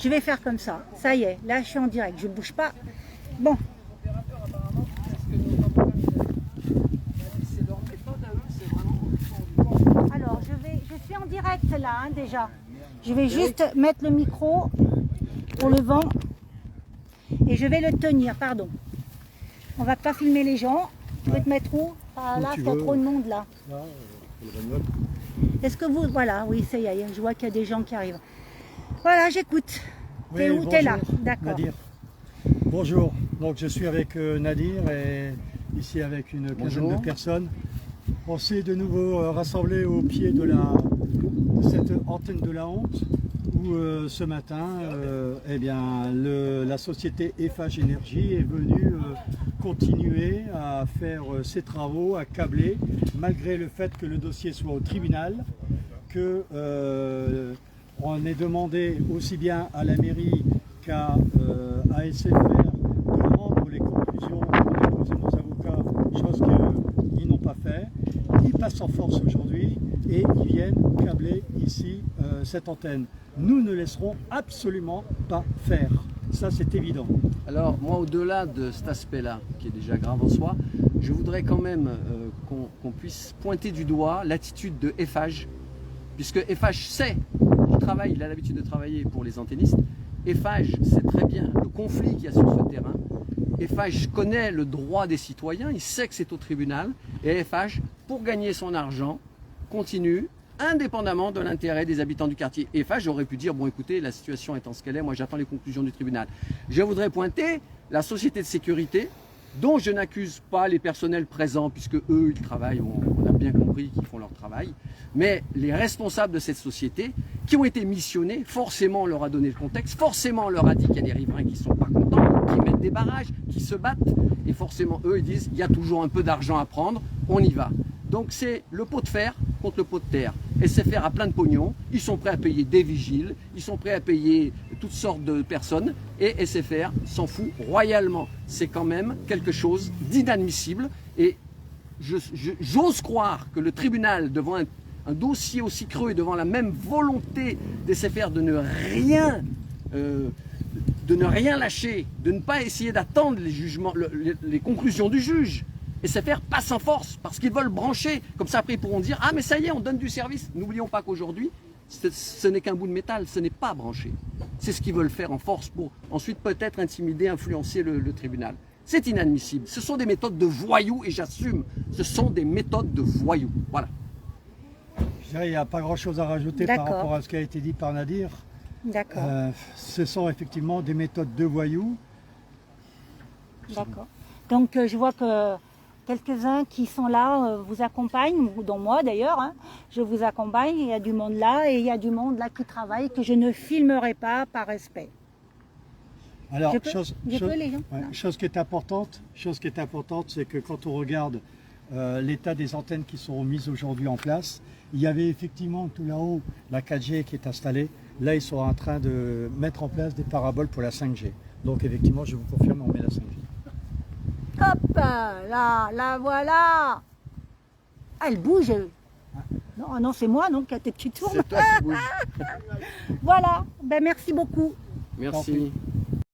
Je vais faire comme ça. Ça y est, là je suis en direct, je ne bouge pas. Bon. Alors, je suis en direct là, hein, déjà. Je vais juste mettre le micro pour le vent. Et je vais le tenir, pardon. On va pas filmer les gens. Tu veux te mettre où? Ah, là, il y a trop de monde là. Est-ce que vous... Voilà, oui, ça y est, je vois qu'il y a des gens qui arrivent. Voilà, j'écoute. T'es où? T'es là, d'accord. Bonjour, donc je suis avec Nadir et ici avec une quinzaine de personnes. On s'est de nouveau rassemblés au pied de cette antenne de la honte où ce matin eh bien, la société Eiffage Énergie est venue continuer à faire ses travaux, à câbler, malgré le fait que le dossier soit au tribunal, que on est demandé aussi bien à la mairie qu'à SFR de rendre les conclusions aux déposés nos avocats, chose qu'ils n'ont pas fait. Ils passent en force aujourd'hui et ils viennent câbler ici cette antenne. Nous ne laisserons absolument pas faire. Ça, c'est évident. Alors, moi, au-delà de cet aspect-là, qui est déjà grave en soi, je voudrais quand même qu'on puisse pointer du doigt l'attitude de Eiffage, puisque Eiffage sait, il a l'habitude de travailler pour les antennistes. Eiffage sait très bien le conflit qu'il y a sur ce terrain. Eiffage connaît le droit des citoyens, il sait que c'est au tribunal. Et Eiffage, pour gagner son argent, continue, indépendamment de l'intérêt des habitants du quartier. Eiffage aurait pu dire, bon écoutez, la situation étant ce qu'elle est, moi j'attends les conclusions du tribunal. Je voudrais pointer la société de sécurité, dont je n'accuse pas les personnels présents, puisque eux, ils travaillent, on a bien compris qu'ils font leur travail, mais les responsables de cette société, qui ont été missionnés, forcément on leur a donné le contexte, forcément on leur a dit qu'il y a des riverains qui ne sont pas contents, qui mettent des barrages, qui se battent, et forcément eux, ils disent, il y a toujours un peu d'argent à prendre, on y va. Donc c'est le pot de fer contre le pot de terre. SFR a plein de pognon, ils sont prêts à payer des vigiles, ils sont prêts à payer toutes sortes de personnes, et SFR s'en fout royalement. C'est quand même quelque chose d'inadmissible, et j'ose croire que le tribunal, devant un dossier aussi creux et devant la même volonté des SFR de ne rien lâcher, de ne pas essayer d'attendre les jugements, les conclusions du juge, SFR passe en force parce qu'ils veulent brancher. Comme ça, après, ils pourront dire « Ah, mais ça y est, on donne du service ». N'oublions pas qu'aujourd'hui, ce n'est qu'un bout de métal, ce n'est pas branché. C'est ce qu'ils veulent faire en force pour ensuite peut-être intimider, influencer le tribunal. C'est inadmissible. Ce sont des méthodes de voyous et j'assume, ce sont des méthodes de voyous. Voilà. Je dirais, il n'y a pas grand-chose à rajouter par rapport à ce qui a été dit par Nadir. D'accord. Ce sont effectivement des méthodes de voyous. D'accord. Donc je vois que quelques-uns qui sont là vous accompagnent, dont moi d'ailleurs, hein, je vous accompagne, il y a du monde là et il y a du monde là qui travaille que je ne filmerai pas par respect. Alors, chose qui est importante, c'est que quand on regarde l'état des antennes qui sont mises aujourd'hui en place, il y avait effectivement tout là-haut la 4G qui est installée. Là, ils sont en train de mettre en place des paraboles pour la 5G. Donc effectivement, je vous confirme, on met la 5G. Hop, là, voilà. Ah, elle bouge. Non, non, c'est moi, non, qui tourne. C'est toi qui bouge. Voilà, ben merci beaucoup. Merci.